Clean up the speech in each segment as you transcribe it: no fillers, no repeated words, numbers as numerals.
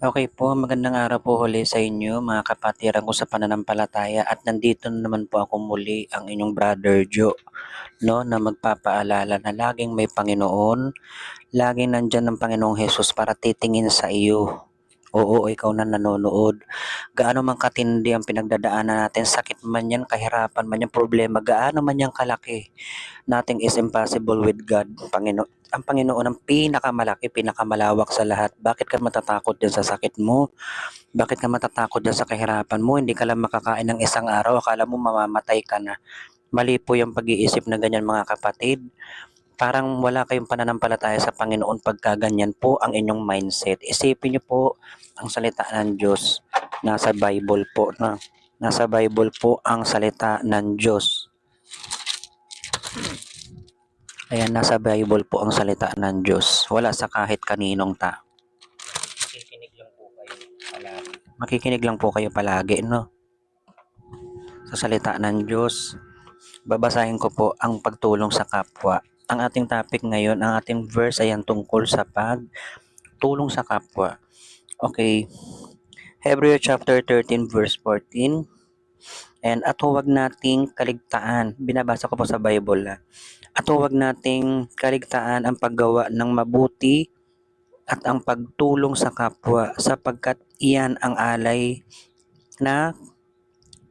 Okay po, magandang araw po uli sa inyo mga kapatiran ko sa pananampalataya at nandito na naman po ako muli ang inyong brother Joe, no, na magpapaalala na laging may Panginoon, laging nandyan ang Panginoong Hesus para titingin sa iyo. Oo, ikaw na nanonood. Gaano man katindi ang pinagdadaanan natin, sakit man yan, kahirapan man yan, problema, gaano man yan kalaki. Nothing is impossible with God. Ang Panginoon ang pinakamalaki, pinakamalawak sa lahat. Bakit ka matatakot dyan sa sakit mo? Bakit ka matatakot dyan sa kahirapan mo? Hindi ka lang makakain ng isang araw, akala mo mamamatay ka na. Mali po yung pag-iisip na ganyan mga kapatid. Parang wala kayong pananampalataya sa Panginoon pagka ganyan po ang inyong mindset. Isipin niyo po ang salita ng Diyos. Nasa Bible po na. Nasa Bible po ang salita ng Diyos. Ayan, nasa Bible po ang salita ng Diyos. Wala sa kahit kaninong tao. Makikinig lang po kayo palagi. Makikinig lang po kayo palagi, no? Sa salita ng Diyos. Babasahin ko po ang pagtulong sa kapwa. Ang ating topic ngayon, ang ating verse ay tungkol sa pagtulong sa kapwa. Okay. Hebrew chapter 13 verse 14. And at huwag nating kaligtaan. Binabasa ko po sa Bible. At huwag nating kaligtaan ang paggawa ng mabuti at ang pagtulong sa kapwa sapagkat iyan ang alay na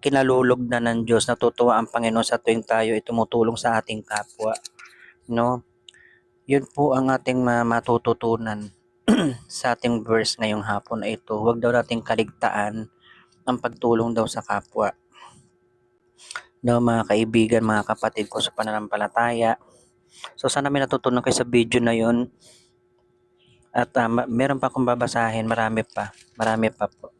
kinalulog na ng Diyos. Natutuwa ang Panginoon sa tuwing tayo ay tumutulong sa ating kapwa. No? Yun po ang ating matututunan sa ating verse ngayong hapon na ito. Huwag daw nating kaligtaan ang pagtulong daw sa kapwa. No, mga kaibigan, mga kapatid ko sa pananampalataya. So sana may natutunan kayo sa video na yun. At meron pa akong babasahin, marami pa po.